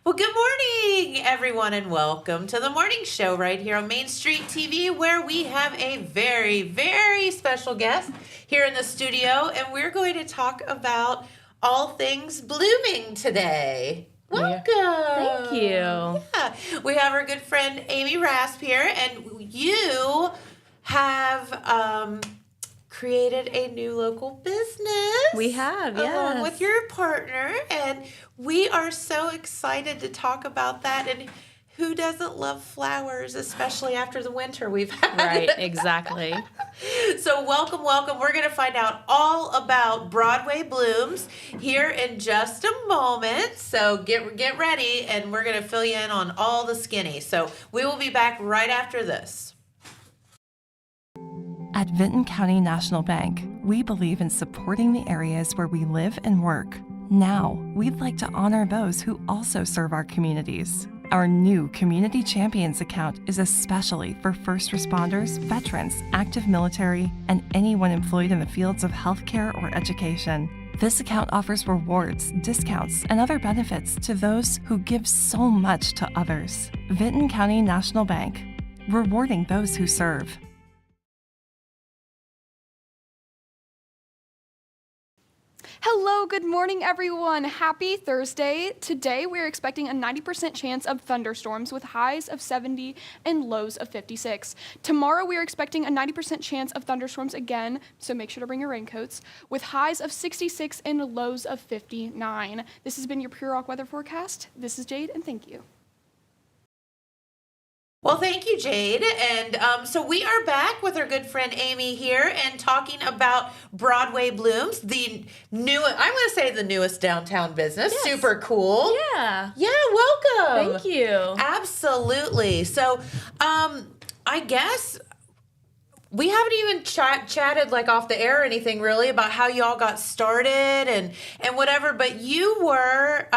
Well, good morning, everyone, and welcome to the morning show right here on Main Street TV, where we have a very, very special guest here in the studio, and we're going to talk about all things blooming today. Welcome. Thank you. Yeah. We have our good friend Amy Rasp here, and you have created a new local business. We have, yes. Along with your partner, and we are so excited to talk about that. And who doesn't love flowers, especially after the winter we've had? Right, exactly. So welcome. We're going to find out all about Broadway Blooms here in just a moment. So get ready, and we're going to fill you in on all the skinny. So we will be back right after this. At Vinton County National Bank, we believe in supporting the areas where we live and work. Now, we'd like to honor those who also serve our communities. Our new Community Champions account is especially for first responders, veterans, active military, and anyone employed in the fields of healthcare or education. This account offers rewards, discounts, and other benefits to those who give so much to others. Vinton County National Bank, rewarding those who serve. Hello, good morning, everyone. Happy Thursday. Today, we're expecting a 90% chance of thunderstorms with highs of 70 and lows of 56. Tomorrow, we're expecting a 90% chance of thunderstorms again, so make sure to bring your raincoats, with highs of 66 and lows of 59. This has been your Pure Rock weather forecast. This is Jade, and thank you. Well, thank you, Jade. And so we are back with our good friend Amy here and talking about Broadway Blooms, the new, I'm going to say the newest downtown business. Yes. Super cool. Yeah. Yeah, welcome. Thank you. Absolutely. So I guess we haven't even chatted like off the air or anything really about how you all got started and whatever, but you were...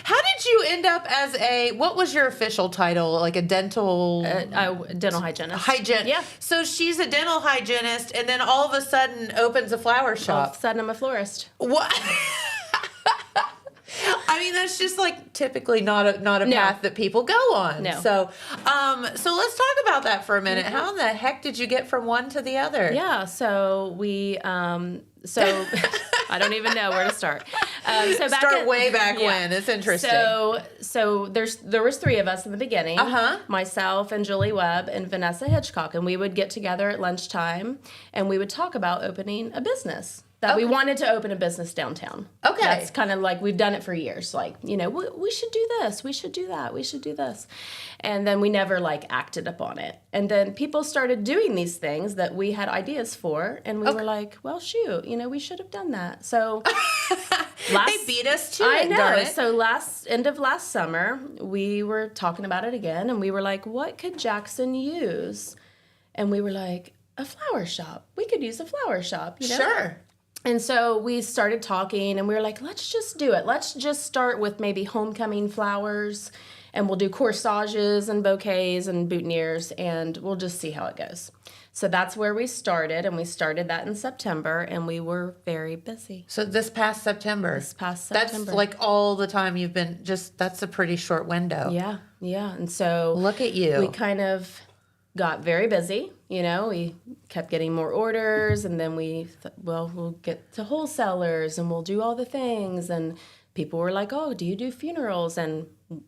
how did you end up as what was your official title? Like a dental... dental hygienist. Yeah. So she's a dental hygienist and then all of a sudden opens a flower shop. All of a sudden, I'm a florist. What? I mean, that's just like typically not a path that people go on. No. So let's talk about that for a minute. Mm-hmm. How in the heck did you get from one to the other? Yeah, so we... I don't even know where to start. Way back when. It's interesting. So there was three of us in the beginning. Uh-huh. Myself and Julie Webb and Vanessa Hitchcock, and we would get together at lunchtime and we would talk about opening a business. We wanted to open a business downtown. Okay. That's kind of like, we've done it for years. Like, you know, we should do this. We should do that. We should do this. And then we never like acted upon it. And then people started doing these things that we had ideas for. And we were like, well, shoot, you know, we should have done that. So they beat us to it. I know. Darn it. So end of last summer, we were talking about it again. And we were like, what could Jackson use? And we were like, a flower shop. We could use a flower shop. You know? Sure. And so we started talking and we were like, let's just do it. Let's just start with maybe homecoming flowers and we'll do corsages and bouquets and boutonnieres and we'll just see how it goes. So that's where we started, and we started that in September, and we were very busy. So this past September. That's like all the time you've been that's a pretty short window. Yeah. And so look at you. We kind of got very busy. You know, we kept getting more orders, and then we'll get to wholesalers, and we'll do all the things. And people were like, oh, do you do funerals? And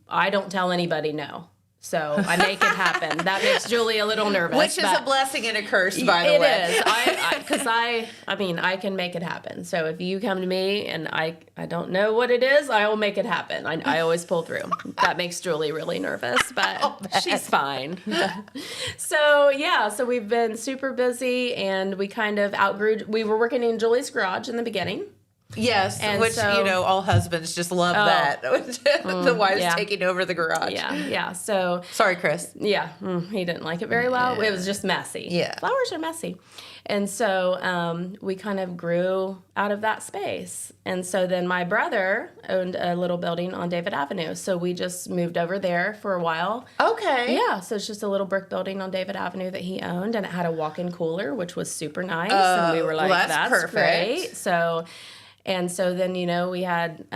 I don't tell anybody no. So I make it happen. That makes Julie a little nervous. Which is a blessing and a curse, by the way. It is. Because I can make it happen. So if you come to me and I don't know what it is, I will make it happen. I always pull through. That makes Julie really nervous, but she's fine. So we've been super busy, and we kind of outgrew. We were working in Julie's garage in the beginning. Yes, and which, all husbands just love that. The wife's taking over the garage. Yeah. So sorry, Chris. Yeah, he didn't like it very well. It was just messy. Yeah. Flowers are messy. And so we kind of grew out of that space. And so then my brother owned a little building on David Avenue. So we just moved over there for a while. Okay. Yeah, so it's just a little brick building on David Avenue that he owned. And it had a walk-in cooler, which was super nice. And we were like, that's perfect. Great. And so then, we had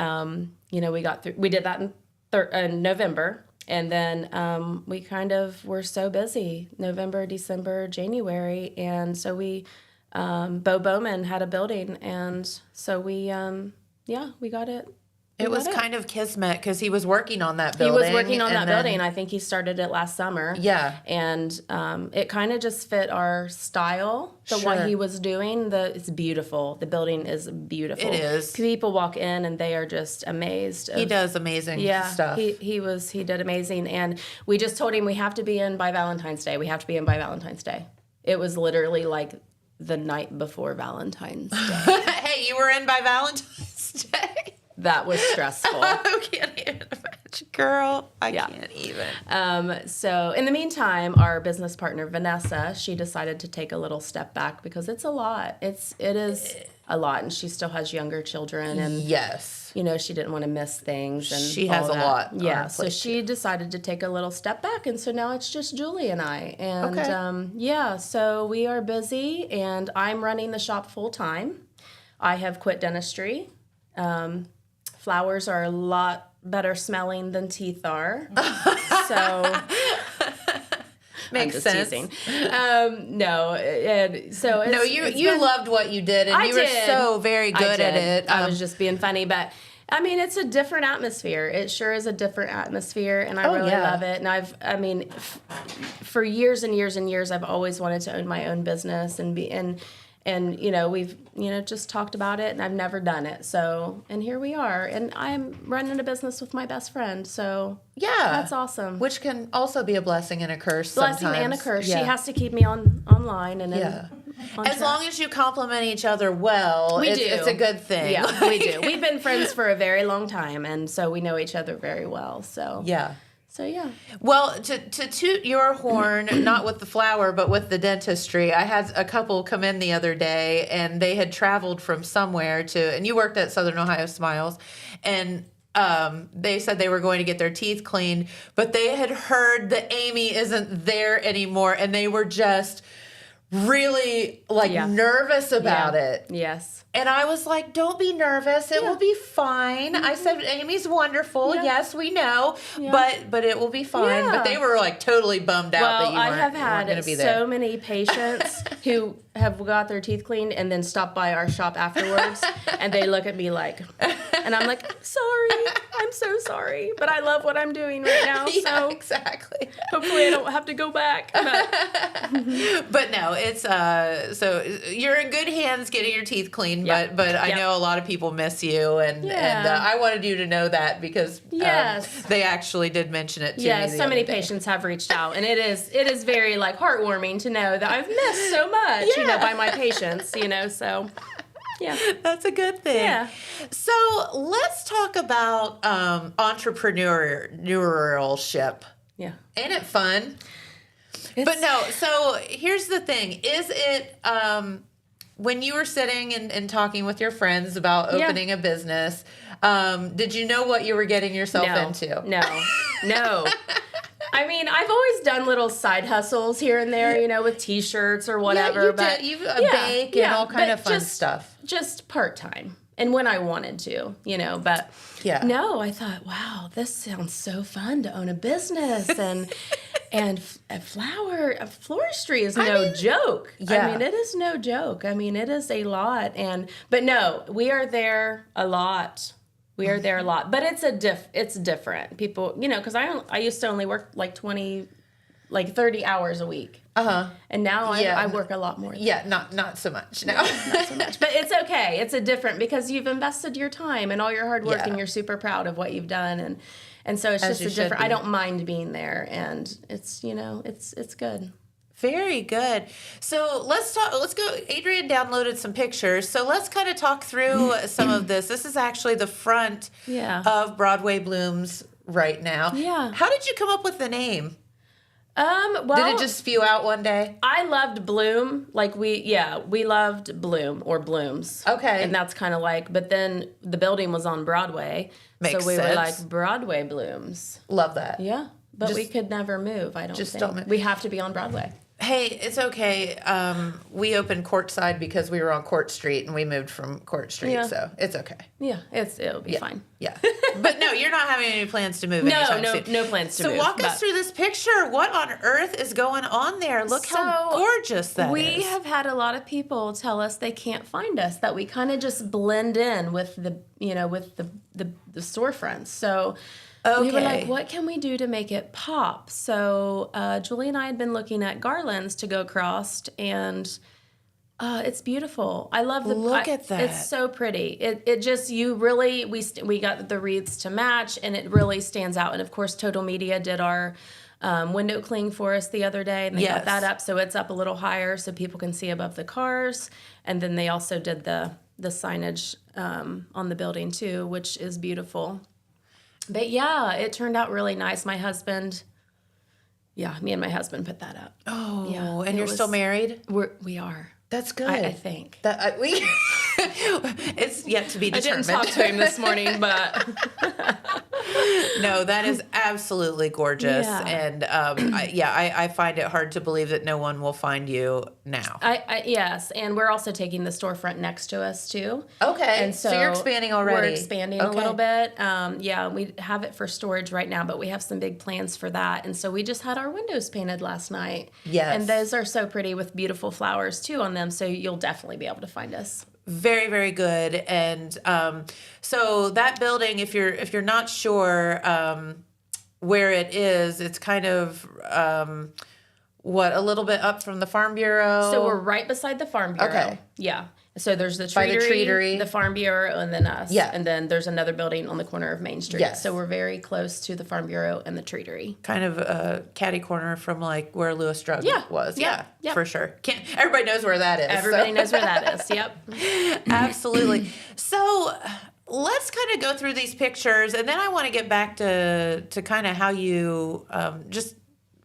we did that in November. And then we kind of were so busy, November, December, January. And so Bo Bowman had a building. And so we got it. It was kind of kismet because he was working on that building. He was working on that building. I think he started it last summer. Yeah. And it kind of just fit our style, what he was doing. It's beautiful. The building is beautiful. It is. People walk in and they are just amazed. He does amazing stuff. He did amazing. And we just told him we have to be in by Valentine's Day. We have to be in by Valentine's Day. It was literally like the night before Valentine's Day. Hey, you were in by Valentine's Day? That was stressful. I can't even imagine. Girl, I can't even. So in the meantime, our business partner, Vanessa, she decided to take a little step back because it's a lot. It is a lot. And she still has younger children. And yes. She didn't want to miss things. And she has a lot. Yeah. So she decided to take a little step back. And so now it's just Julie and I. And so we are busy and I'm running the shop full time. I have quit dentistry. Flowers are a lot better smelling than teeth are. So makes sense. Teasing. You loved what you did, and you were so very good at it. I was just being funny, but I mean, it's a different atmosphere. It sure is a different atmosphere, and I really love it. And for years and years and years, I've always wanted to own my own business and be And, we've, just talked about it, and I've never done it. So, and here we are. And I'm running a business with my best friend. So, that's awesome. Which can also be a blessing and a curse Blessing sometimes. and a curse. Yeah. She has to keep me online and on as long as you compliment each other well, it's a good thing. Yeah, we do. We've been friends for a very long time, and so we know each other very well. So, yeah. So, yeah. Well, to toot your horn, not with the flower, but with the dentistry, I had a couple come in the other day, and they had traveled from somewhere and you worked at Southern Ohio Smiles, and they said they were going to get their teeth cleaned, but they had heard that Amy isn't there anymore, and they were just really, nervous about it. Yes. And I was like, don't be nervous. It will be fine. I said, Amy's wonderful. Yeah. Yes, we know. Yeah. But it will be fine. Yeah. But they were totally bummed out that you weren't going to be there. So many patients who have got their teeth cleaned and then stop by our shop afterwards. And they look at me and I'm like, sorry. I'm so sorry. But I love what I'm doing right now. Yeah, exactly. Hopefully I don't have to go back. But no, it's, so you're in good hands getting your teeth cleaned. But I know a lot of people miss you, and I wanted you to know that because they actually did mention it to me. Yeah, so many patients have reached out, and it is very heartwarming to know that I've missed so much, by my patients, so. Yeah. That's a good thing. Yeah. So let's talk about entrepreneurship. Yeah. Ain't it fun? But no, so here's the thing. Is it when you were sitting and talking with your friends about opening a business, did you know what you were getting yourself into? No. I mean, I've always done little side hustles here and there, with T-shirts or whatever. Yeah, you bake and all kind of fun stuff. Just part-time. And when I wanted to, but no, I thought, wow, this sounds so fun to own a business and floristry is no joke. Yeah. I mean, it is no joke. I mean, it is a lot. But no, we are there a lot. But it's different. People, because I used to only work 30 hours a week. Uh-huh. And now I work a lot more. Yeah, not so much. No. Not so much. But it's okay. It's a different because you've invested your time and all your hard work and you're super proud of what you've done and so it's just a different. I don't mind being there and it's it's good. Very good. So let's go. Adrian downloaded some pictures. So let's kind of talk through some of this. This is actually the front of Broadway Blooms right now. Yeah. How did you come up with the name? Well, did it just spew out one day? I loved Bloom. We loved Bloom or Blooms. Okay. And that's kind of but then the building was on Broadway. Makes so we sense. were Broadway Blooms. Love that. Yeah. But we could never move, I don't think. Don't move. We have to be on Broadway. Hey, it's okay. We opened Courtside because we were on Court Street and we moved from Court Street, Yeah. so it's okay. Yeah, it'll be fine. Yeah. But no, you're not having any plans to move anytime soon. No plans to move. So walk us through this picture. What on earth is going on there? Look how gorgeous that is. We have had a lot of people tell us they can't find us, that we kind of just blend in with the storefronts. So we were like, what can we do to make it pop? So Julie and I had been looking at garlands to go across, and it's beautiful. I love the look at that. It's so pretty. It just we got the wreaths to match, and it really stands out. And of course, Total Media did our window cling for us the other day, and they got that up, so it's up a little higher so people can see above the cars. And then they also did the signage on the building too, which is beautiful. But yeah, it turned out really nice. Me and my husband put that up. Oh, yeah, and you're still married? We are. That's good. I think. It's yet to be determined. I didn't talk to him this morning, but no, that is absolutely gorgeous. Yeah. And I find it hard to believe that no one will find you now. Yes, and we're also taking the storefront next to us too. Okay, and so you're expanding already. We're expanding a little bit. We have it for storage right now, but we have some big plans for that. And so we just had our windows painted last night. Yes, and those are so pretty with beautiful flowers too on them. So you'll definitely be able to find us. Very, very good. And so that building, if you're not sure where it is, it's kind of a little bit up from the Farm Bureau. So we're right beside the Farm Bureau. Okay. Yeah. So there's the By the treatery. the Farm Bureau, and then us. Yeah. And then there's another building on the corner of Main Street. Yes. So we're very close to the Farm Bureau and the treatery. Kind of a catty corner from like where Lewis Drug was. Yeah. For sure. Everybody knows where that is. Everybody knows where that is. Yep. Absolutely. So let's kind of go through these pictures, and then I want to get back to kind of how you just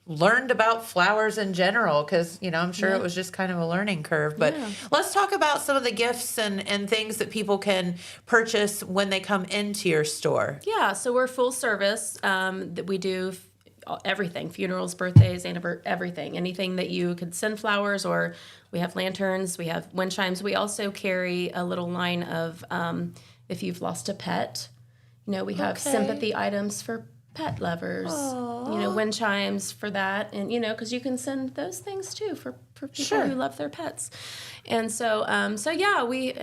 learned about flowers in general, because I'm sure it was just kind of a learning curve. But let's talk about some of the gifts and things that people can purchase when they come into your store. Yeah, so we're full service. That we do everything: funerals, birthdays, everything. Anything that you could send flowers, or we have lanterns, we have wind chimes. We also carry a little line of if you've lost a pet. We have sympathy items for pet lovers. Aww. Wind chimes for that, and because you can send those things too for people who love their pets. And so we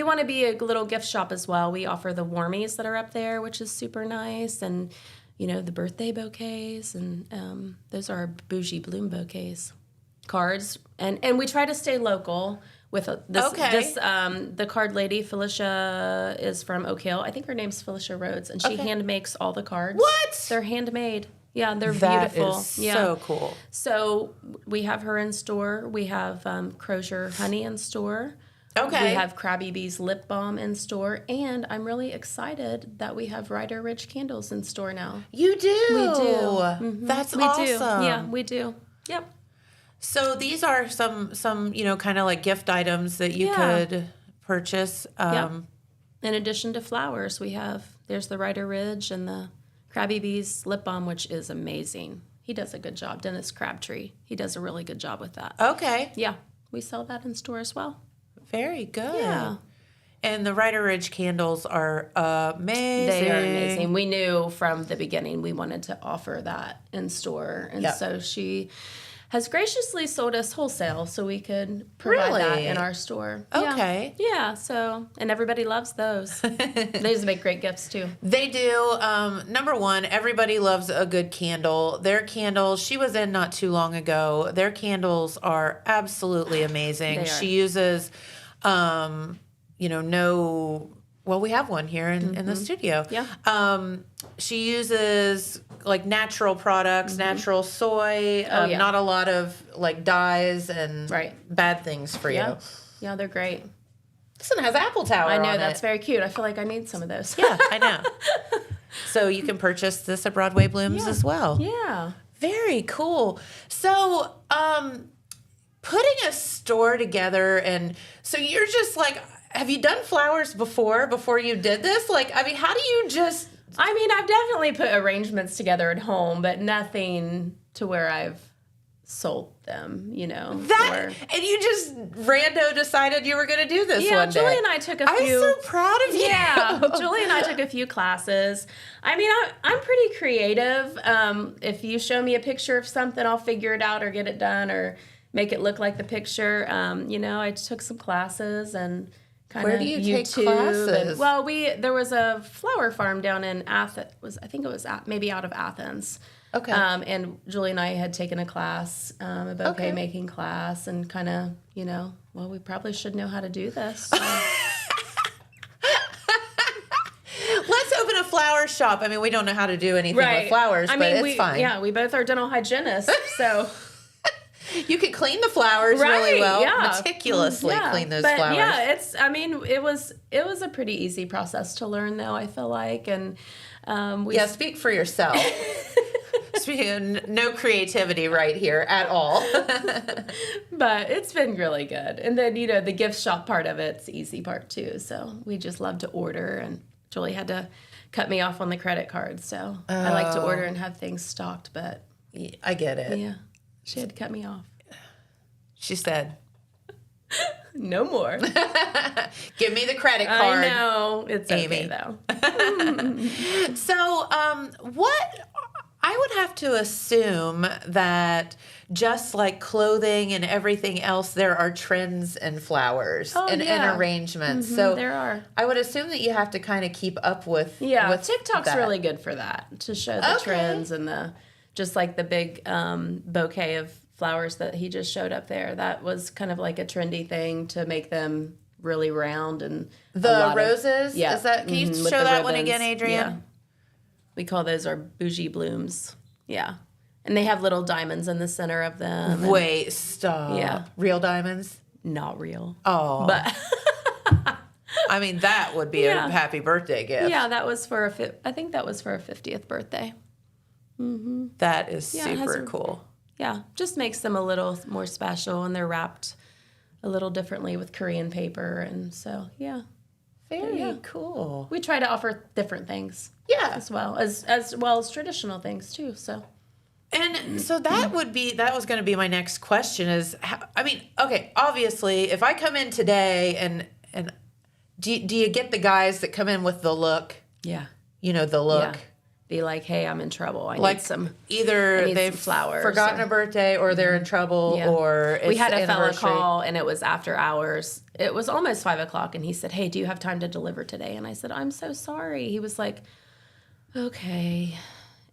want to be a little gift shop as well. We offer the warmies that are up there, which is super nice, and the birthday bouquets, and those are our bougie bloom bouquets, cards, and we try to stay local. With the card lady, Felicia, is from Oak Hill. I think her name's Felicia Rhodes, and she hand makes all the cards. What? They're handmade. Yeah, they're that beautiful. Is so cool. So we have her in store. We have Crozier Honey in store. Okay. We have Krabby Bee's lip balm in store, and I'm really excited that we have Ryder Ridge candles in store now. You do? We do. Mm-hmm. That's we awesome. do. Yeah, we do. Yep. So these are some kind of like gift items that you could purchase. In addition to flowers, there's the Ryder Ridge and the Krabby Bee's lip balm, which is amazing. He does a good job. Dennis Crabtree. He does a really good job with that. Okay. Yeah. We sell that in store as well. Very good. Yeah. And the Ryder Ridge candles are amazing. They are amazing. We knew from the beginning we wanted to offer that in store. And so she has graciously sold us wholesale so we could provide that in our store. Okay. Yeah, so, and everybody loves those. Those make great gifts too. They do. Number one, everybody loves a good candle. Their candles, she was in not too long ago. Their candles are absolutely amazing. They are. She uses, we have one here in the studio. Yeah. She uses like natural products, natural soy, not a lot of like dyes and bad things for you. Yeah, they're great. This one has apple tower I know, on that's it. very cute. I feel like I need some of those. Yeah, I know. So you can purchase this at Broadway Blooms as well. Yeah. Very cool. So, putting a store together, and so you're just like, have you done flowers before you did this? Like, I mean, how do you just... I've definitely put arrangements together at home, but nothing to where I've sold them, you know. And you just rando decided you were going to do this one day. Julie and I took a few. I'm so proud of you. Yeah, Julie and I took a few classes. I mean, I'm pretty creative. If you show me a picture of something, I'll figure it out or get it done or make it look like the picture. You know, I took some classes and kind of Where do you take classes? There was a flower farm down in Athens. I think it was maybe out of Athens. Okay. And Julie and I had taken a class, a bouquet making class, and kind of, you know, well, we probably should know how to do this. So. Let's open a flower shop. I mean, we don't know how to do anything with flowers, but it's fine. Yeah, we both are dental hygienists, so. You could clean the flowers really well, meticulously clean those flowers. Yeah, it was a pretty easy process to learn, though, I feel like. And speak for yourself. Speaking of no creativity right here at all. But it's been really good. And then, you know, the gift shop part of it's the easy part, too. So we just love to order, and Julie had to cut me off on the credit card. So I like to order and have things stocked, but... I get it. Yeah. She had to cut me off. She said, no more. Give me the credit card. I know. It's Amy. okay, though. So, what I would have to assume that just like clothing and everything else, there are trends and flowers and arrangements. Mm-hmm, so there are. I would assume that you have to kind of keep up with. Yeah, with TikTok's that. really good for that, to show the trends and just like the big bouquet of flowers that he just showed up there. That was kind of like a trendy thing to make them really round and the roses. Yeah, is that? Can you show that one again, Adrian? Yeah. We call those our bougie blooms. Yeah, and they have little diamonds in the center of them. Wait, stop. Yeah, real diamonds? Not real. Oh, but. I mean, that would be a happy birthday gift. Yeah, that was for I think that was for a 50th birthday. Mm-hmm. That is super cool. Yeah, just makes them a little more special, and they're wrapped a little differently with Korean paper, and so very cool. We try to offer different things, as well as traditional things too. So, and so that was going to be my next question. Is obviously, if I come in today and do you get the guys that come in with the look? Yeah, you know the look. Yeah. Be like, hey, I'm in trouble. I need some. Either they've flowers, forgotten a birthday, or they're in trouble, or it's we had a fella anniversary. call, and it was after hours. It was almost 5:00, and he said, "Hey, do you have time to deliver today?" And I said, "I'm so sorry." He was like, "Okay."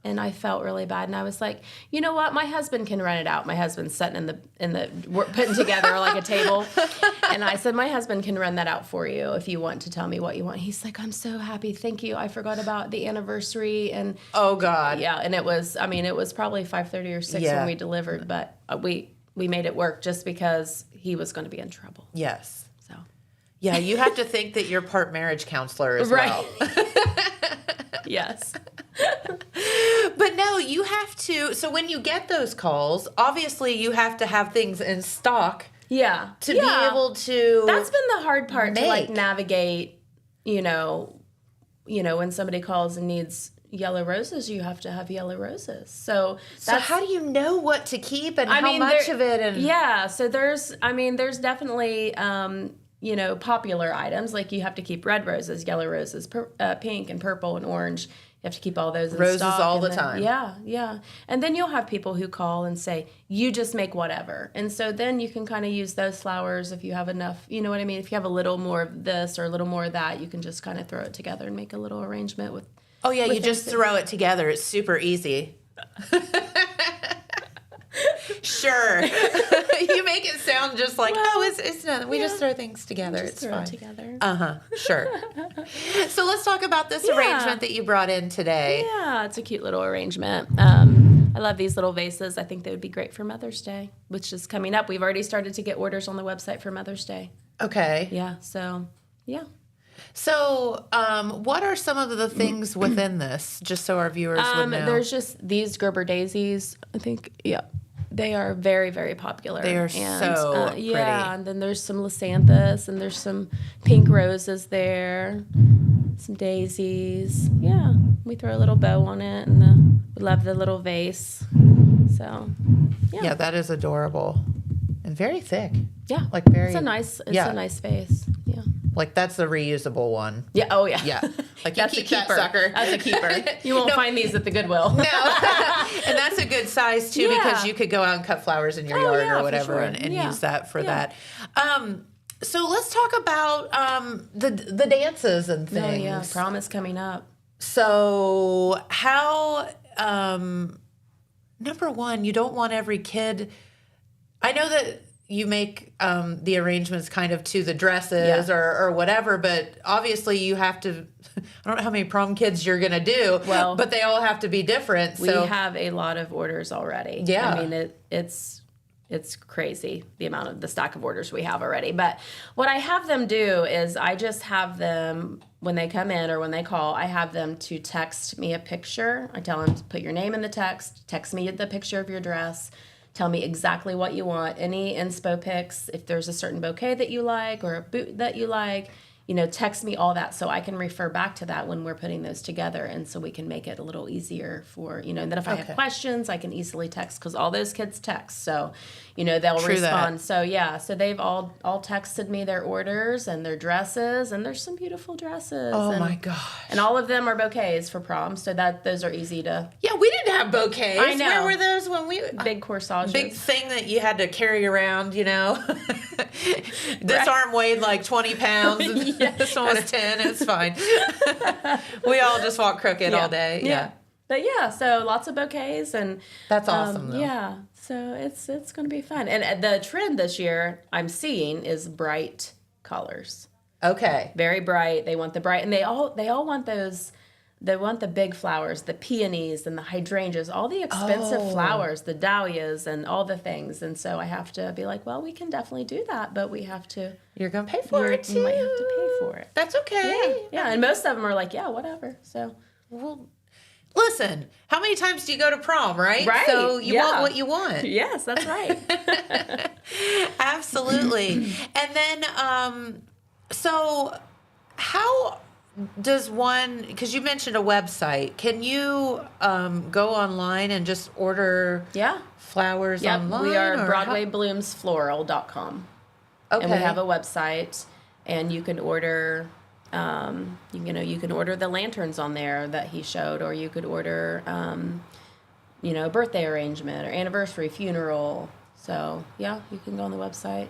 And I felt really bad, and I was like, "You know what? My husband can run it out." My husband's sitting in the we're putting together like a table, and I said, "My husband can run that out for you if you want to tell me what you want." He's like, "I'm so happy, thank you. I forgot about the anniversary." And oh God, yeah, and it was probably 5:30 or 6 when we delivered, but we made it work just because he was going to be in trouble. Yes. So. Yeah, you have to think that you're part marriage counselor as well. Yes. But no, you have to. So when you get those calls, obviously you have to have things in stock. Yeah. To be able to. That's been the hard part to like navigate. You know, when somebody calls and needs yellow roses, you have to have yellow roses. So how do you know what to keep and how much of it? And so there's definitely. Popular items, like you have to keep red roses, yellow roses, pink and purple and orange. You have to keep all those in roses stock. all the time. Yeah. And then you'll have people who call and say, you just make whatever. And so then you can kind of use those flowers if you have enough, you know what I mean? If you have a little more of this or a little more of that, you can just kind of throw it together and make a little arrangement with. Oh, yeah, you just throw it together. It's super easy. Sure. You make it sound just like, it's nothing. We just throw things together. It's fine. Together. Sure. So let's talk about this arrangement that you brought in today. Yeah, it's a cute little arrangement. I love these little vases. I think they would be great for Mother's Day, which is coming up. We've already started to get orders on the website for Mother's Day. Okay. Yeah, so, yeah. So, what are some of the things within this, just so our viewers would know? There's just these Gerber daisies, I think, they are very, very popular. They are so pretty. Yeah, and then there's some lysanthus, and there's some pink roses there, some daisies. Yeah, we throw a little bow on it, and we love the little vase. So, Yeah, that is adorable. And very thick. Yeah. Like very. It's a nice face. Yeah. Like that's the reusable one. Yeah. Oh, yeah. Yeah. Like you That's keep a keeper. that sucker. That's a keeper. You won't find these at the Goodwill. No. And that's a good size too, because you could go out and cut flowers in your yard or whatever and use that for that. So let's talk about the dances and things. Oh, yeah. Prom is coming up. So how, number one, you don't want every kid. I know that you make the arrangements kind of to the dresses or whatever, but obviously you have to, I don't know how many prom kids you're going to do, but they all have to be different. We So have a lot of orders already. Yeah. I mean, it's crazy the amount of the stack of orders we have already. But what I have them do is I just have them, when they come in or when they call, I have them to text me a picture. I tell them to put your name in the text me the picture of your dress, tell me exactly what you want, any inspo pics, if there's a certain bouquet that you like or a boot that you like, text me all that so I can refer back to that when we're putting those together, and so we can make it a little easier for, and then if I have questions, I can easily text, because all those kids text, so, they'll respond. So, so they've all texted me their orders and their dresses, and there's some beautiful dresses. Oh, my gosh. And all of them are bouquets for prom, so those are easy to... Yeah, we didn't have bouquets. I know. Where were those when we... Big corsages. Big thing that you had to carry around, This arm weighed like 20 pounds. And this one was 10. It's fine. We all just walk crooked all day. Yeah. But so lots of bouquets, and that's awesome though. Yeah. So it's going to be fun. And the trend this year I'm seeing is bright colors. Okay. Very bright. They want the bright, and they all want those. They want the big flowers, the peonies and the hydrangeas, all the expensive flowers, the dahlias and all the things. And so I have to be like, well, we can definitely do that, but we have to. You're going to pay for it too. You might have to pay for it. That's okay. Yeah. And most of them are like, yeah, whatever. So. Well, listen, how many times do you go to prom, right? Right. So you want what you want. Yes, that's right. Absolutely. And then, so how does one, because you mentioned a website, can you go online and just order flowers online? We are BroadwayBloomsFloral.com. Okay. And we have a website, and you can order... you can order the lanterns on there that he showed, or you could order, a birthday arrangement or anniversary, funeral. So, you can go on the website.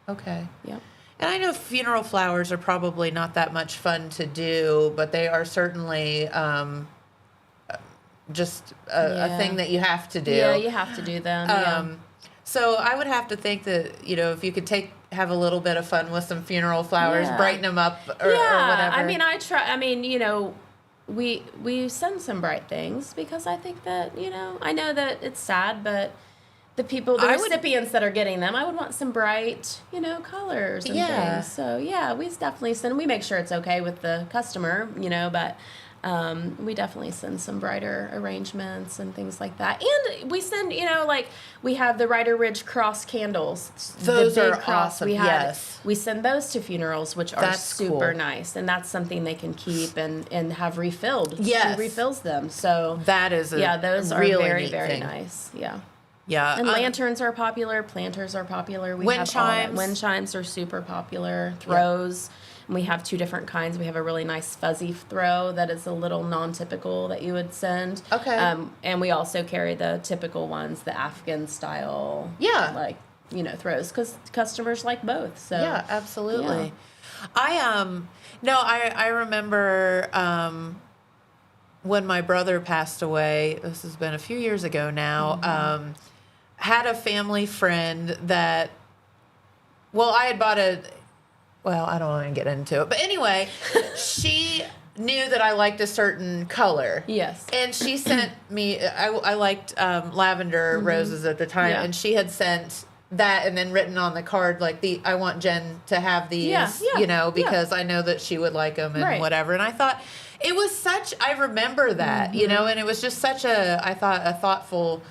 Okay. Yep. And I know funeral flowers are probably not that much fun to do, but they are certainly just a thing that you have to do. Yeah, you have to do them. So I would have to think that, if you could have a little bit of fun with some funeral flowers, brighten them up or whatever. I mean, we send some bright things because I think that, I know that it's sad, but the recipients that are getting them, I would want some bright, colors and things. So, we definitely send, we make sure it's okay with the customer, but we definitely send some brighter arrangements and things like that. And we send, we have the Rider Ridge cross candles. Those are awesome. We send those to funerals, which are super nice. And that's something they can keep and have refilled. Yes. She refills them. So that is those are really very, neat very thing. nice. Yeah. Yeah. And lanterns are popular. Planters are popular. Wind chimes. Wind chimes are super popular. Throws. And we have two different kinds. We have a really nice fuzzy throw that is a little non-typical that you would send. Okay. And we also carry the typical ones, the Afghan style. Yeah. Throws, because customers like both. So yeah, absolutely. Yeah. I remember when my brother passed away. This has been a few years ago now. Had a family friend that. Well, I had bought I don't want to get into it. But anyway, she knew that I liked a certain color. Yes. And she sent me, I liked lavender roses at the time. Yeah. And she had sent that and then written on the card, I want Jen to have these, because I know that she would like them and whatever. And I thought, it was I remember that, and it was just such a thoughtful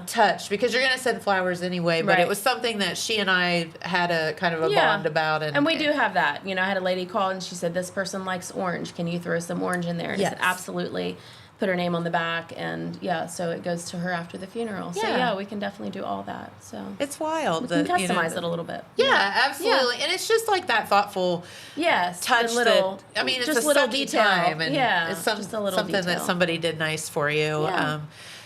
touch, because you're going to send flowers anyway, but it was something that she and I had a kind of a bond about. And we do have that. I had a lady call and she said, this person likes orange. Can you throw some orange in there? And I said, absolutely. put her name on the back, and so it goes to her after the funeral. So Yeah. we can definitely do all that. So It's wild. we can customize it a little bit. Yeah, absolutely. And it's just like that thoughtful Yes, touch the little, that, I mean, it's just a little sucky detail. time, and it's just a little something detail. that somebody did nice for you. Yeah.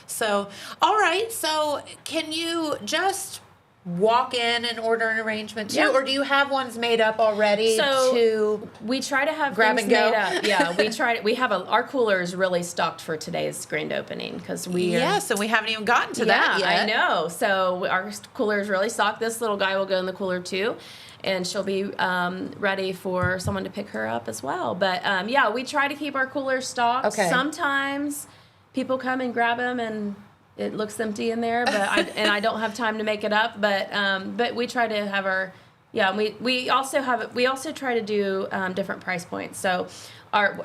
So, all right. So, can you just walk in and order an arrangement too, Yeah. or do you have ones made up already? So we try to have grab things and go? made up. Yeah, we try. We have our cooler is really stocked for today's grand opening because we Yes, and we haven't even gotten to that yet. I know. So our cooler is really stocked. This little guy will go in the cooler too, and she'll be ready for someone to pick her up as well. But we try to keep our cooler stocked. Okay. Sometimes people come and grab them and it looks empty in there, but I don't have time to make it up. But we try to have our we also try to do different price points. So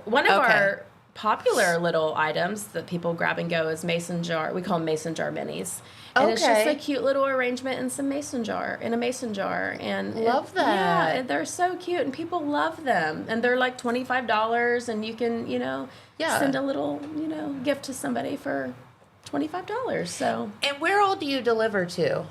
one of our popular little items that people grab and go is mason jar. We call them mason jar minis. And it's just a cute little arrangement in a mason jar. And Love that. Yeah, and they're so cute and people love them. And they're like $25 and you can, send a little, gift to somebody for $25. So. And where all do you deliver to?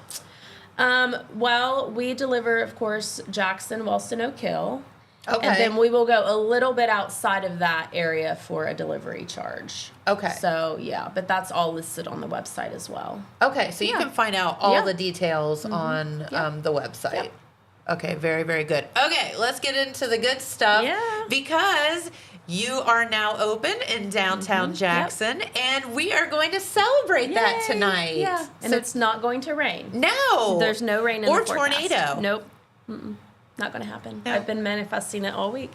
Well, we deliver, of course, Jackson, Wellston, Oak Hill. Okay. And then we will go a little bit outside of that area for a delivery charge. Okay. So, but that's all listed on the website as well. Okay, so you can find out all Yeah. the details on the website. Yeah. Okay, very, very good. Okay, let's get into the good stuff. Yeah. Because you are now open in downtown Jackson, and we are going to celebrate that Yay. tonight. Yeah. And it's not going to rain. No. There's no rain in or the forecast. tornado. Nope. Not going to happen. No. I've been manifesting it all week.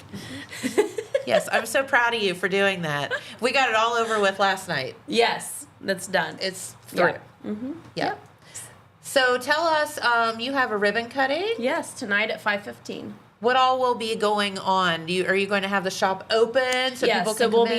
Yes, I'm so proud of you for doing that. We got it all over with last night. Yes, that's done. It's through. Yeah. Mm-hmm. Yeah. Yep. So tell us, you have a ribbon cutting. Yes, tonight at 5:15. What all will be going on? Are you going to have the shop open so people can we'll come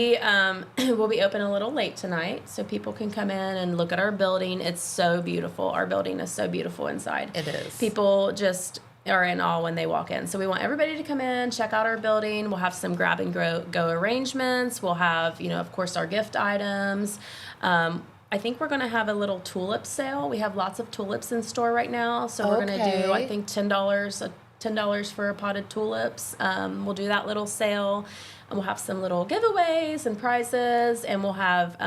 in? we'll be open a little late tonight, so people can come in and look at our building. It's so beautiful. Our building is so beautiful inside. It is. People just are in awe when they walk in. So we want everybody to come in, check out our building. We'll have some grab and go arrangements. We'll have, of course, our gift items. I think we're going to have a little tulip sale. We have lots of tulips in store right now, so we're going to do, I think, $10 for a potted tulips. We'll do that little sale, and we'll have some little giveaways and prizes, and we'll have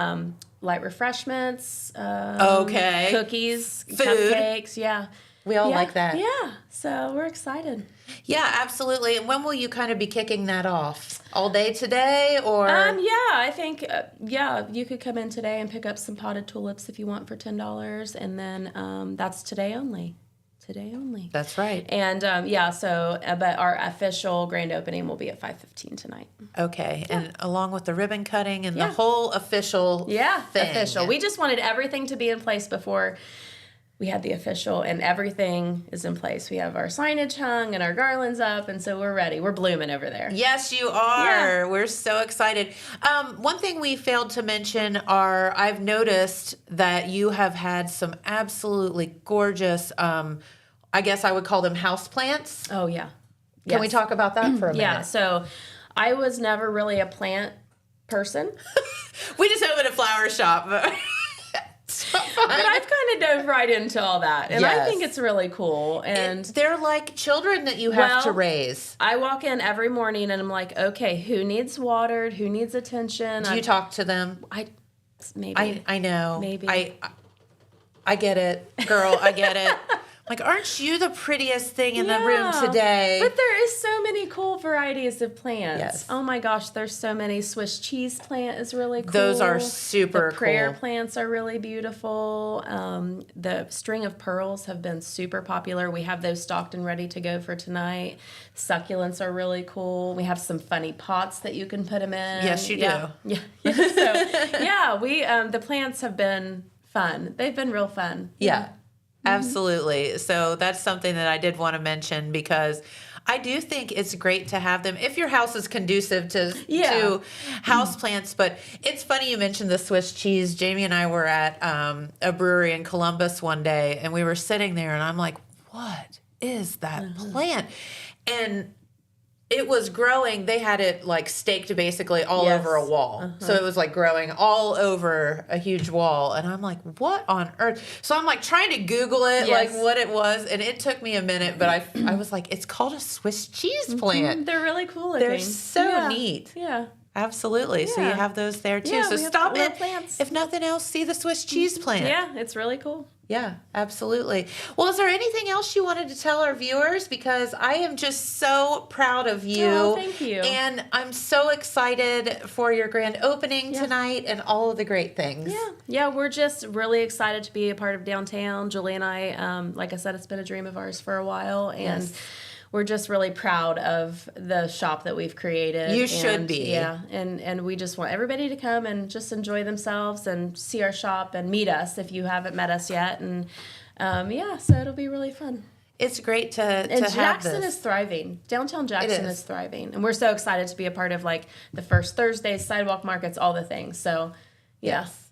light refreshments, cookies, Food. cupcakes, We all like that. Yeah, so we're excited. Yeah, absolutely. And when will you kind of be kicking that off? All day today, or? I think, you could come in today and pick up some potted tulips if you want for $10, and then that's today only. Today only. That's right. And but our official grand opening will be at 5:15 tonight. Okay, and along with the ribbon cutting and the whole official thing. Official. We just wanted everything to be in place before we had the official, and everything is in place. We have our signage hung and our garlands up, and so we're ready. We're blooming over there. Yes, you are. Yeah. We're so excited. One thing we failed to mention I've noticed that you have had some absolutely gorgeous, I guess I would call them house plants. Oh, yeah. Can we talk about that for a minute? Yeah, so I was never really a plant person. We just opened a flower shop. But But I've kind of dove right into all that, and I think it's really cool. And they're like children that you have to raise. I walk in every morning, and I'm like, okay, who needs watered? Who needs attention? Do you talk to them? Maybe. I know. Maybe. I get it, girl. I get it. Like, aren't you the prettiest thing in the room today? But there is so many cool varieties of plants. Yes. Oh my gosh, there's so many. Swiss cheese plant is really cool. Those are super The prayer cool. plants are really beautiful. The string of pearls have been super popular. We have those stocked and ready to go for tonight. Succulents are really cool. We have some funny pots that you can put them in. Yes, you do. Yeah. So, we the plants have been fun. They've been real fun. Yeah. Absolutely. So that's something that I did want to mention because I do think it's great to have them if your house is conducive to house plants. But it's funny you mentioned the Swiss cheese. Jamie and I were at a brewery in Columbus one day, and we were sitting there, and I'm like, what is that plant? And it was growing. They had it like staked basically all Yes. over a wall. So it was like growing all over a huge wall. And I'm like, what on earth? So I'm like trying to Google it, Yes. like what it was. And it took me a minute, but I was like, it's called a Swiss cheese plant. They're really cool looking. They're so neat. Yeah. Absolutely. So you Yeah. have those there too. Yeah, so we have stop little in. plants. If nothing else, see the Swiss cheese plant. Yeah, it's really cool. Yeah, absolutely. Well, is there anything else you wanted to tell our viewers? Because I am just so proud of you. Oh, thank you. And I'm so excited for your grand opening tonight and all of the great things. Yeah, we're just really excited to be a part of downtown. Julie and I, like I said, it's been a dream of ours for a while, and Yes. we're just really proud of the shop that we've created. You should be. Yeah, and we just want everybody to come and just enjoy themselves and see our shop and meet us if you haven't met us yet. And so it'll be really fun. It's great to And have Jackson this. is thriving. Downtown Jackson is. is thriving. And we're so excited to be a part of like the first Thursdays, sidewalk markets, all the things. So, yeah. Yes.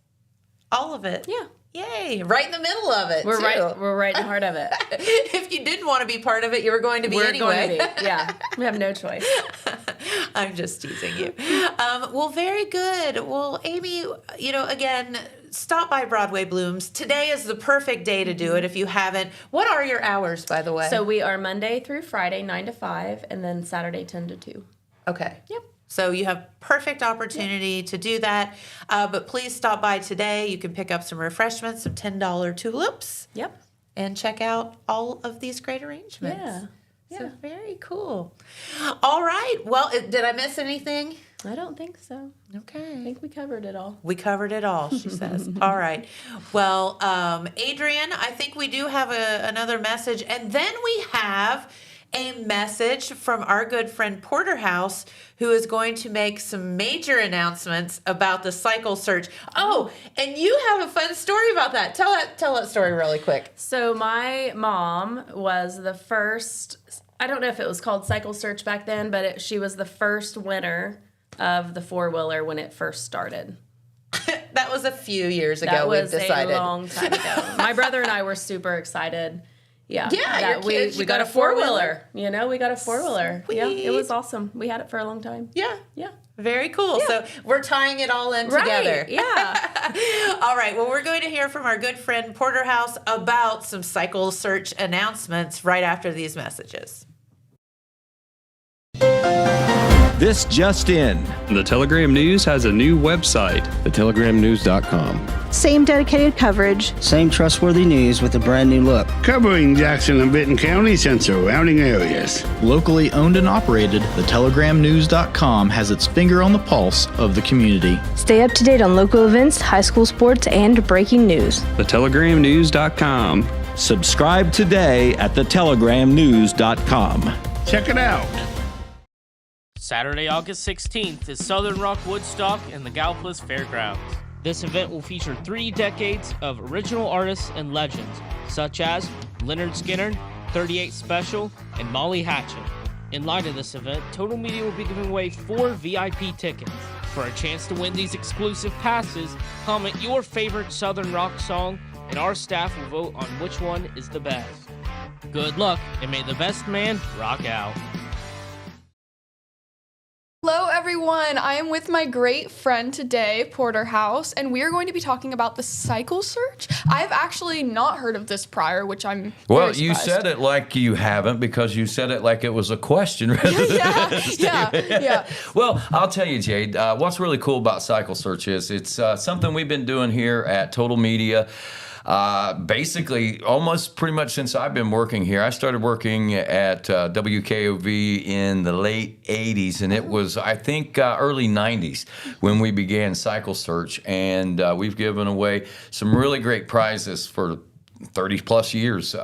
All of it. Yeah. Yay. Right in the middle of it, We're too. right in the heart of it. If you didn't want to be part of it, you were going to be We're anyway. going to be. Yeah. We have no choice. I'm just teasing you. Well, very good. Well, Amy, again, stop by Broadway Blooms. Today is the perfect day to do it if you haven't. What are your hours, by the way? So we are Monday through Friday, 9 to 5, and then Saturday, 10 to 2. Okay. Yep. So you have perfect opportunity to do that. But please stop by today. You can pick up some refreshments, some $10 tulips, Yep. and check out all of these great arrangements. Yeah. So very cool. All right. Well, did I miss anything? I don't think so. I Okay. think we covered it all. We covered it all, she says. All right. Well, Adrian, I think we do have another message. And then we have a message from our good friend Porterhouse, who is going to make some major announcements about the cycle search. Oh, and you have a fun story about that. Tell that story really quick. So my mom was the first, I don't know if it was called Cycle Search back then, but she was the first winner of the four-wheeler when it first started. That was a few years ago. That was we've decided. a long time ago. My brother and I were super excited. Yeah, Yeah, your kids, we you got got a a four-wheeler. four-wheeler. We got a four-wheeler. Yeah, Sweet. it was awesome. We had it for a long time. Yeah. Yeah. Very cool. So we're tying it all in Right. together. Yeah. All right. Well, we're going to hear from our good friend Porterhouse about some cycle search announcements right after these messages. This just in. The Telegram News has a new website. TheTelegramNews.com. Same dedicated coverage. Same trustworthy news with a brand new look. Covering Jackson and Benton counties and surrounding areas. Locally owned and operated, TheTelegramNews.com has its finger on the pulse of the community. Stay up to date on local events, high school sports, and breaking news. TheTelegramNews.com. Subscribe today at TheTelegramNews.com. Check it out. Saturday, August 16th is Southern Rock Woodstock in the Gallipolis Fairgrounds. This event will feature 3 decades of original artists and legends, such as Leonard Skinner, 38 Special, and Molly Hatchet. In light of this event, Total Media will be giving away 4 VIP tickets. For a chance to win these exclusive passes, comment your favorite Southern Rock song, and our staff will vote on which one is the best. Good luck, and may the best man rock out. Hello, everyone. I am with my great friend today, Porterhouse, and we are going to be talking about the cycle search. I've actually not heard of this prior, which I'm Well, very you surprised. said it like you haven't because you said it like it was a question rather than a statement. yeah. Well, I'll tell you, Jade, what's really cool about Cycle Search is it's something we've been doing here at Total Media. Basically, almost pretty much since I've been working here. I started working at WKOV in the late 80s, and it was, I think, early 90s when we began Cycle Search, and we've given away some really great prizes for 30 plus years.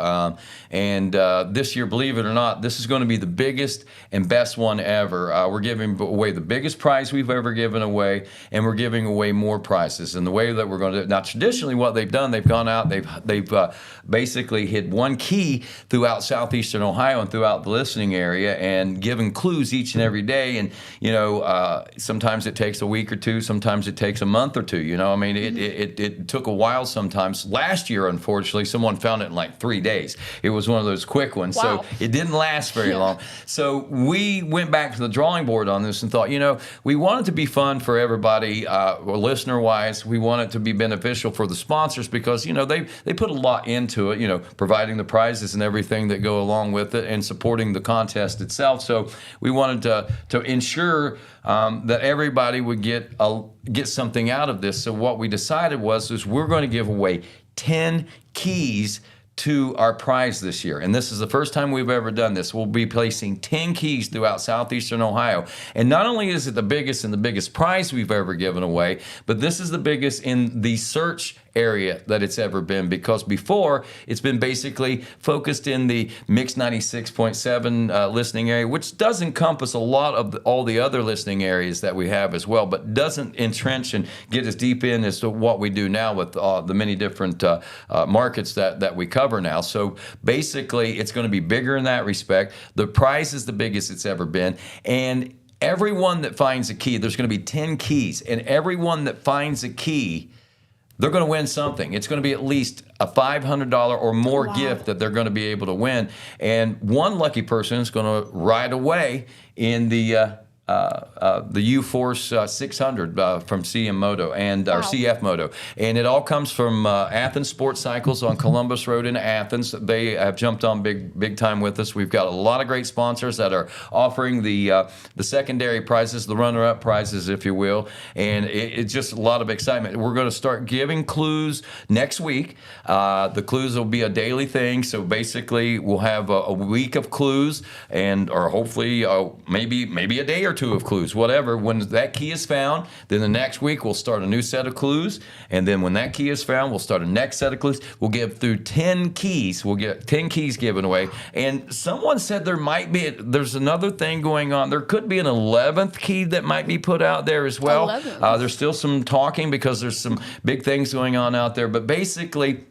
And this year, believe it or not, this is going to be the biggest and best one ever. We're giving away the biggest prize we've ever given away, and we're giving away more prizes. And the way that we're going to, now traditionally what they've done, they've gone out, they've basically hit one key throughout southeastern Ohio and throughout the listening area and given clues each and every day. And, sometimes it takes a week or two, sometimes it takes a month or two. I mean, it took a while sometimes. Last year, unfortunately, Fortunately, someone found it in like 3 days. It was one of those quick ones, so it didn't last very long. So we went back to the drawing board on this and thought, we want it to be fun for everybody, listener-wise. We want it to be beneficial for the sponsors because, they put a lot into it, providing the prizes and everything that go along with it and supporting the contest itself. So we wanted to ensure that everybody would get something out of this. So what we decided was we're going to give away 10 keys to our prize this year. And this is the first time we've ever done this. We'll be placing 10 keys throughout southeastern Ohio. And not only is it the biggest prize we've ever given away, but this is the biggest in the search area that it's ever been, because before it's been basically focused in the Mix 96.7 listening area, which does encompass a lot of all the other listening areas that we have as well, but doesn't entrench and get as deep in as to what we do now with the many different markets that we cover now. So basically it's going to be bigger in that respect. The prize is the biggest it's ever been, and everyone that finds a key, there's going to be 10 keys, and everyone that finds a key, they're going to win something. It's going to be at least a $500 or more gift that they're going to be able to win. And one lucky person is going to ride away in the U-Force 600 from CM Moto and or CF Moto, and it all comes from Athens Sports Cycles on Columbus Road in Athens. They have jumped on big time with us. We've got a lot of great sponsors that are offering the secondary prizes, the runner-up prizes, if you will, and it's just a lot of excitement. We're going to start giving clues next week. The clues will be a daily thing, so basically we'll have a week of clues, or hopefully maybe a day or two of clues, whatever. When that key is found, then the next week we'll start a new set of clues, and then when that key is found, we'll start a next set of clues. We'll give through 10 keys. We'll get 10 keys given away, and someone said there's another thing going on. There could be an 11th key that might be put out there as well. There's still some talking because there's some big things going on out there, but basically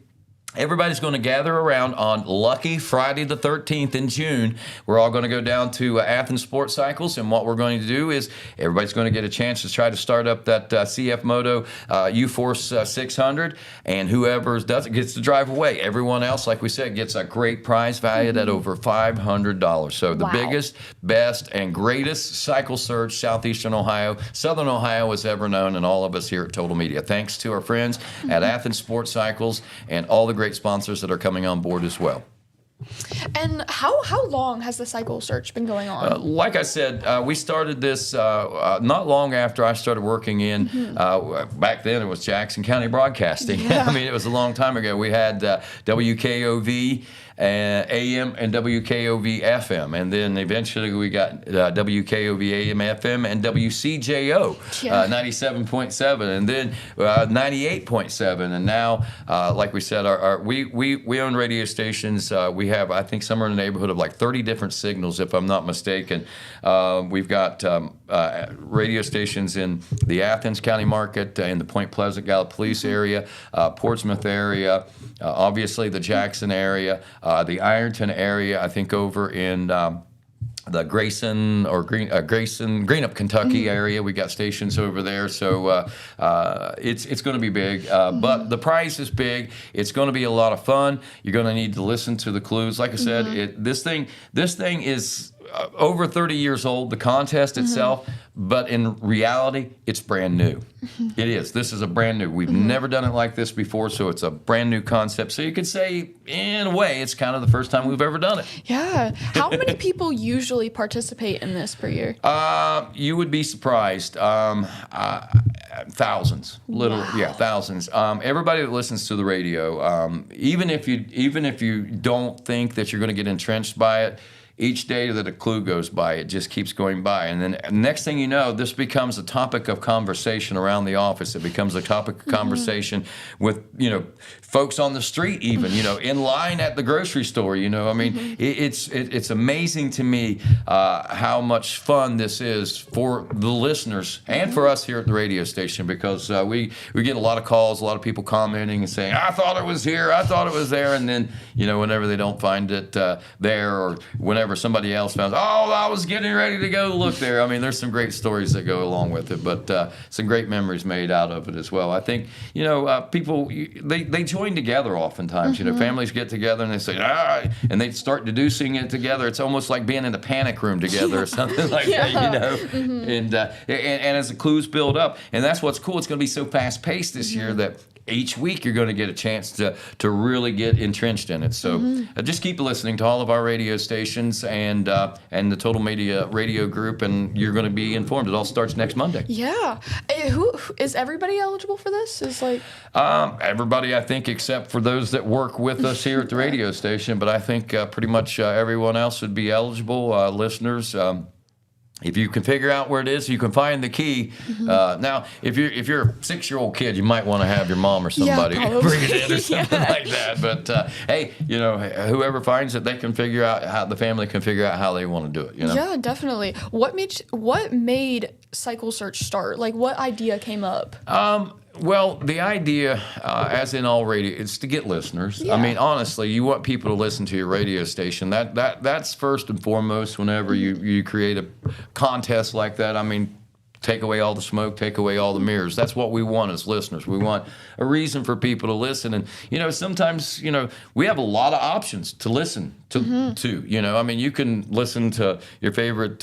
everybody's going to gather around on Lucky Friday the 13th in June. We're all going to go down to Athens Sports Cycles, and what we're going to do is everybody's going to get a chance to try to start up that CF Moto U-Force 600, and whoever does it gets to drive away. Everyone else, like we said, gets a great prize valued at over $500. So the biggest, best, and greatest cycle search Southeastern Ohio, Southern Ohio has ever known, and all of us here at Total Media. Thanks to our friends at Athens Sports Cycles and all the great sponsors that are coming on board as well. And how long has the cycle search been going on? Like I said, we started this not long after I started working in, back then it was Jackson County Broadcasting. I mean, it was a long time ago. We had WKOV AM and WKOV FM, and then eventually we got WKOV AM FM and WCJO 97.7, and then 98.7, and now, like we said, we own radio stations. We have, I think, somewhere in the neighborhood of like 30 different signals, if I'm not mistaken. We've got radio stations in the Athens County market, in the Point Pleasant Gallipolis area, Portsmouth area, obviously the Jackson area, the Ironton area, I think over in the Grayson or Greenup, Kentucky area. We got stations over there, so it's going to be big. But the prize is big. It's going to be a lot of fun. You're going to need to listen to the clues. Like I said, this thing is over 30 years old, the contest itself, but in reality, it's brand new. It is. This is a brand new. We've never done it like this before, so it's a brand new concept. So you could say, in a way, it's kind of the first time we've ever done it. Yeah. How many people usually participate in this per year? You would be surprised. Thousands, thousands. Everybody that listens to the radio, even if you don't think that you're going to get entrenched by it, each day that a clue goes by, it just keeps going by. And then next thing you know, this becomes a topic of conversation around the office. It becomes a topic of conversation with, folks on the street even, in line at the grocery store, I mean, it's amazing to me how much fun this is for the listeners and for us here at the radio station, because we get a lot of calls, a lot of people commenting and saying, I thought it was here, I thought it was there. And then, whenever they don't find it there, or whenever whenever somebody else found, I was getting ready to go look there. I mean, there's some great stories that go along with it, but some great memories made out of it as well. I think, people, they join together oftentimes. Families get together and they say, and they start deducing it together. It's almost like being in a panic room together or something like that, And as the clues build up, and that's what's cool. It's going to be so fast-paced this year that each week you're going to get a chance to really get entrenched in it. So just keep listening to all of our radio stations and the Total Media Radio Group, and you're going to be informed. It all starts next Monday. Yeah. Who is everybody eligible for this? Is like everybody, I think, except for those that work with us here at the radio station. But I think pretty much everyone else would be eligible. Listeners. If you can figure out where it is, you can find the key. Now, if you're a 6-year-old kid, you might want to have your mom or somebody bring it in or something like that. But hey, whoever finds it, they can figure out how the family can figure out how they want to do it. Yeah, definitely. What made Cycle Search start? Like, what idea came up? Well, the idea, as in all radio, is to get listeners. Yeah. I mean, honestly, you want people to listen to your radio station. That's first and foremost whenever you create a contest like that. I mean, take away all the smoke, take away all the mirrors. That's what we want as listeners. We want a reason for people to listen. And, sometimes, we have a lot of options to listen to. I mean, you can listen to your favorite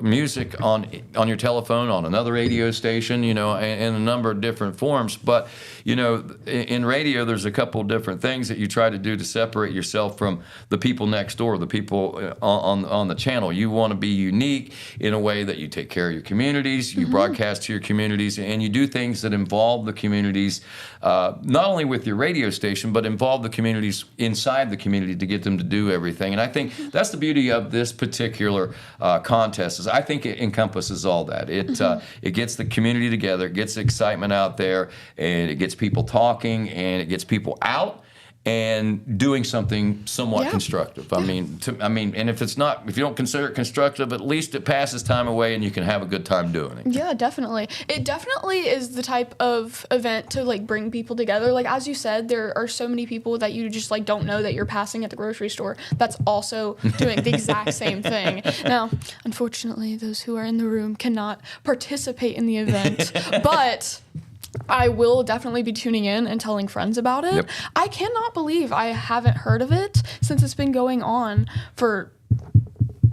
music on your telephone, on another radio station, in a number of different forms. But, in radio, there's a couple of different things that you try to do to separate yourself from the people next door, the people on the channel. You want to be unique in a way that you take care of your communities, you broadcast to your communities, and you do things that involve the communities, not only with your radio station, but involve the communities inside the community to get them to do everything. And I think that's the beauty of this particular contest. Is I think it encompasses all that. It gets the community together, it gets excitement out there, and it gets people talking, and it gets people out and doing something somewhat constructive. I mean, and if you don't consider it constructive, at least it passes time away and you can have a good time doing it. Yeah, definitely. It definitely is the type of event to bring people together. Like, as you said, there are so many people that you just don't know that you're passing at the grocery store that's also doing the exact same thing. Now, unfortunately, those who are in the room cannot participate in the event, but I will definitely be tuning in and telling friends about it. Yep. I cannot believe I haven't heard of it since it's been going on for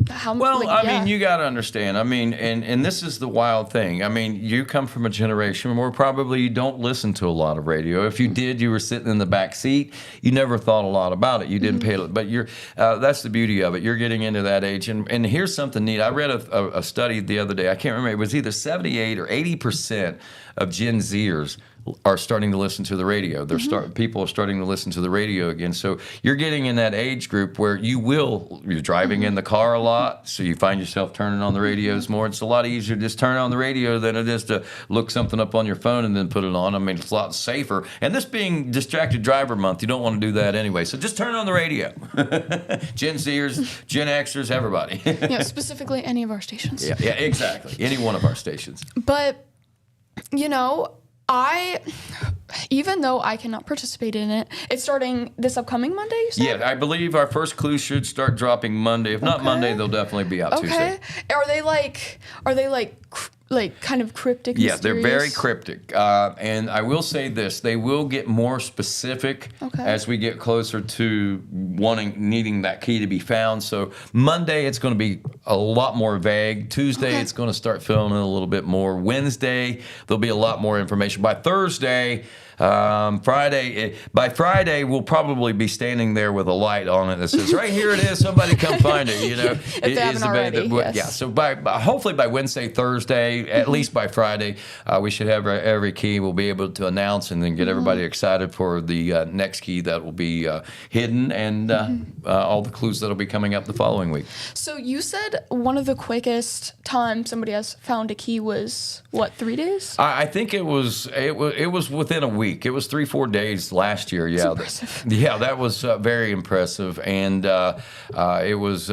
how well, mean, you got to understand. I mean, and this is the wild thing. I mean, you come from a generation where probably you don't listen to a lot of radio. If you did, you were sitting in the back seat. You never thought a lot about it. You didn't pay it. But that's the beauty of it. You're getting into that age. And here's something neat. I read a study the other day. I can't remember. It was either 78 or 80% of Gen Zers are starting to listen to the radio. People are starting to listen to the radio again. So you're getting in that age group where you're driving in the car a lot, so you find yourself turning on the radios more. It's a lot easier to just turn on the radio than it is to look something up on your phone and then put it on. I mean, it's a lot safer. And this being Distracted Driver Month, you don't want to do that anyway. So just turn on the radio. Gen Zers, Gen Xers, everybody. Yeah, specifically any of our stations. Yeah, exactly. Any one of our stations. But, even though I cannot participate in it, it's starting this upcoming Monday, you said? Yeah, I believe our first clues should start dropping Monday. If not Monday, they'll definitely be out Tuesday. Are they kind of cryptic? Yeah, they're very cryptic. And I will say this, they will get more specific as we get closer to needing that key to be found. So Monday, it's going to be a lot more vague. Tuesday, it's going to start filling in a little bit more. Wednesday, there'll be a lot more information. By Thursday, by Friday, we'll probably be standing there with a light on it that says, right here it is, somebody come find it, If they haven't already, yes. Yeah, so hopefully by Wednesday, Thursday, at least by Friday, we should have every key. We'll be able to announce and then get everybody excited for the next key that will be hidden and all the clues that will be coming up the following week. So you said one of the quickest times somebody has found a key was, 3 days? I think it was within a week. It was 3-4 days last year. Yeah, that's impressive. Yeah, that was very impressive, and it was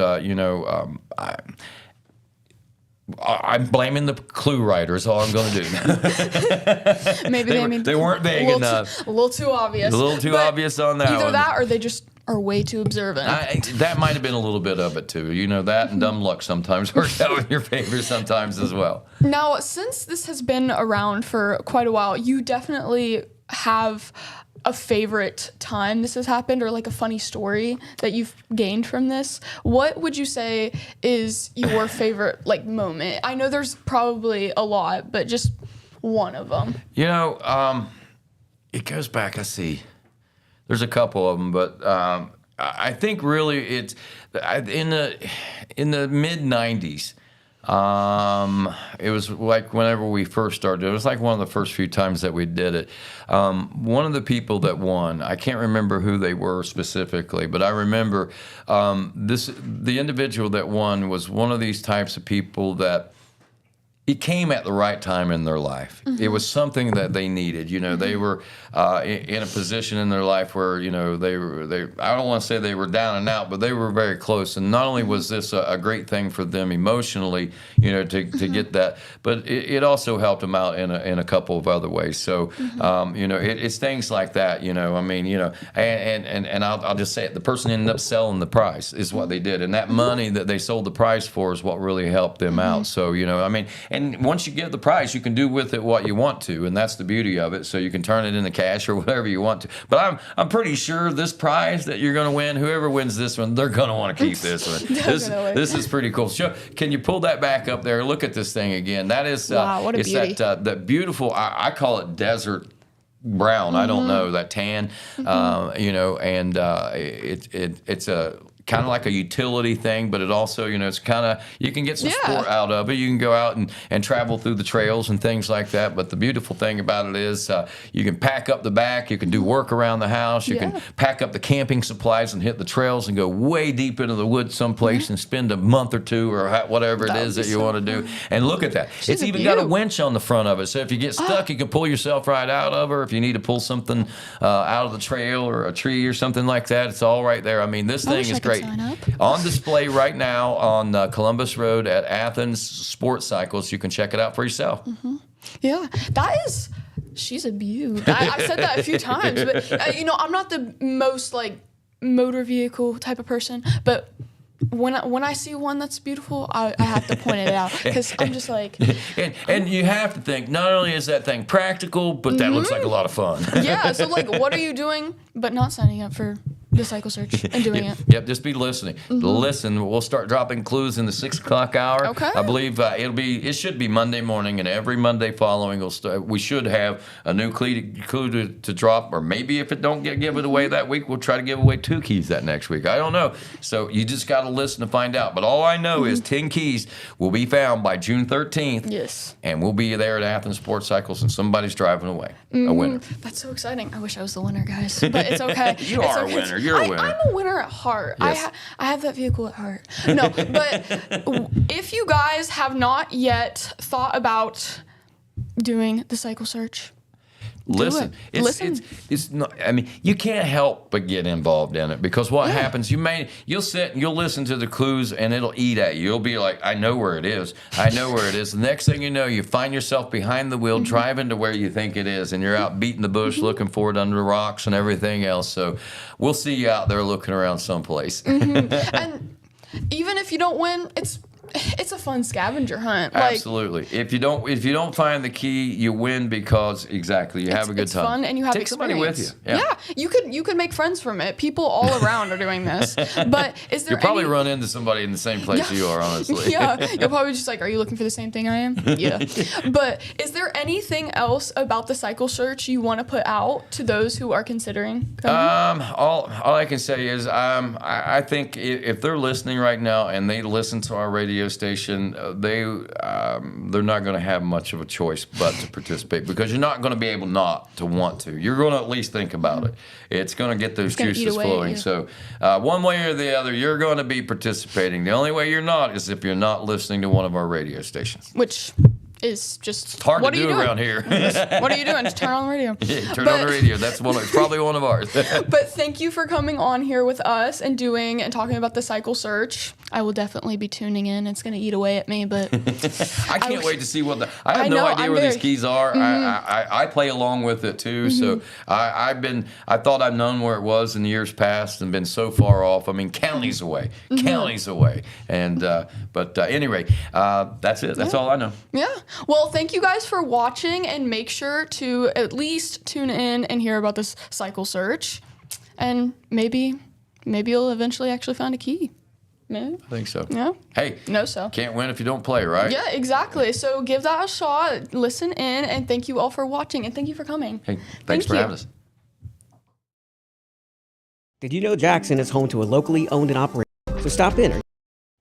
I'm blaming the clue writers. All I'm going to do. Maybe they weren't vague enough. A little too obvious. A little too obvious on that Either one. that, or they just are way too observant. That might have been a little bit of it too. You know, that and dumb luck sometimes works out in your favor sometimes as well. Now, since this has been around for quite a while, you definitely have a favorite time this has happened, or like a funny story that you've gained from this. What would you say is your favorite like moment? I know there's probably a lot, but just one of them. You know, it goes back. I see. There's a couple of them, but I think really it's in the mid '90s. It was like whenever we first started, it was like one of the first few times that we did it. One of the people that won, I can't remember who they were specifically, but I remember the individual that won was one of these types of people that it came at the right time in their life. It was something that they needed. You know, they were in a position in their life where, you know, they I don't want to say they were down and out, but they were very close. And not only was this a great thing for them emotionally, you know, to get that, but it also helped them out in a couple of other ways. So, you know, it's things like that, you know, I mean, you know, and I'll just say it, the person ended up selling the prize is what they did. And that money that they sold the prize for is what really helped them out. So, you know, I mean, and once you get the prize, you can do with it what you want to, and that's the beauty of it. So you can turn it into cash or whatever you want to. But I'm pretty sure this prize that you're going to win, whoever wins this one, they're going to want to keep this one. This is pretty cool. Can you pull that back up there? Look at this thing again. That is wow, what a beauty. That beautiful. I call it desert brown. I don't know, that tan. You know, and it's a kind of like a utility thing, but it also, you know, it's kind of, you can get some sport out of it. You can go out and travel through the trails and things like that. But the beautiful thing about it is you can pack up the back, you can do work around the house, you can pack up the camping supplies and hit the trails and go way deep into the woods someplace and spend a month or two or whatever it is that you want to do. And look at that. It's even got a winch on the front of it. So if you get stuck, you can pull yourself right out of her. If you need to pull something out of the trail or a tree or something like that, it's all right there. I mean, this thing is great. On display right now on Columbus Road at Athens Sports Cycles. You can check it out for yourself. Yeah, she's a beaut. I said that a few times, but you know, I'm not the most like motor vehicle type of person, but when I see one that's beautiful, I have to point it out because I'm just like. And you have to think, not only is that thing practical, but that looks like a lot of fun. Yeah, so like, what are you doing but not signing up for the Cycle Search and doing it? Yep, just be listening. Listen, we'll start dropping clues in the 6 o'clock hour. Okay. I believe it should be Monday morning, and every Monday following, we should have a new clue to drop, or maybe if it don't give it away that week, we'll try to give away 2 keys that next week. I don't know. So you just got to listen to find out. But all I know is 10 keys will be found by June 13th. Yes. And we'll be there at Athens Sports Cycles, and somebody's driving away. A winner. That's so exciting. I wish I was the winner, guys. But it's okay. You are a winner. You're a winner. I'm a winner at heart. Yes. I have that vehicle at heart. No, but if you guys have not yet thought about doing the Cycle Search, listen. It's not. I mean, you can't help but get involved in it, because what happens? You'll sit and you'll listen to the clues, and it'll eat at you. You'll be like, I know where it is. I know where it is. The next thing you know, you find yourself behind the wheel, driving to where you think it is, and you're out beating the bush, looking for it under the rocks and everything else. So we'll see you out there looking around someplace. And even if you don't win, it's a fun scavenger hunt. Absolutely. If you don't find the key, you win, because you have a good time. It's fun, and you have Take experience. somebody with you. Yeah, you could make friends from it. People all around are doing this. But is there? You'll probably run into somebody in the same place you are, honestly. Yeah, you'll probably just like, are you looking for the same thing I am? Yeah. But is there anything else about the Cycle Search you want to put out to those who are considering coming? All I can say is I think if they're listening right now and they listen to our radio station, they're not going to have much of a choice but to participate, because you're not going to be able not to want to. You're going to at least think about it. It's going to get those juices flowing. So one way or the other, you're going to be participating. The only way you're not is if you're not listening to one of our radio stations. Which is just It's hard what to are do you doing? around here. What are you doing? Just turn on the radio. Yeah, turn on the radio. That's probably one of ours. But thank you for coming on here with us and talking about the cycle search. I will definitely be tuning in. It's going to eat away at me, but I can't wait to see what I have no idea where these keys are. I play along with it too. So I thought I'd known where it was in the years past and been so far off. I mean, counties away. And but anyway, that's it. That's all I know. Yeah. Well, thank you guys for watching, and make sure to at least tune in and hear about this cycle search, and maybe you'll eventually actually find a key. Maybe. I think so. Yeah. Hey. Can't win if you don't play, right? Yeah, exactly. So give that a shot. Listen in, and thank you all for watching, and thank you for coming. Hey, thanks for having us. Did you know Jackson is home to a locally owned and operated? So stop in.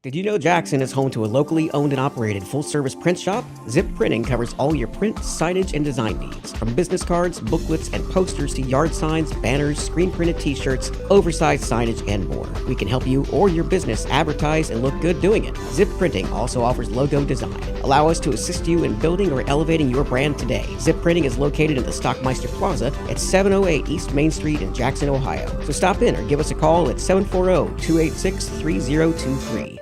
Did you know Jackson is home to a locally owned and operated full-service print shop? Zip Printing covers all your print, signage, and design needs. From business cards, booklets, and posters to yard signs, banners, screen-printed t-shirts, oversized signage, and more. We can help you or your business advertise and look good doing it. Zip Printing also offers logo design. Allow us to assist you in building or elevating your brand today. Zip Printing is located in the Stockmeister Plaza at 708 East Main Street in Jackson, Ohio. So stop in or give us a call at 740-286-3023.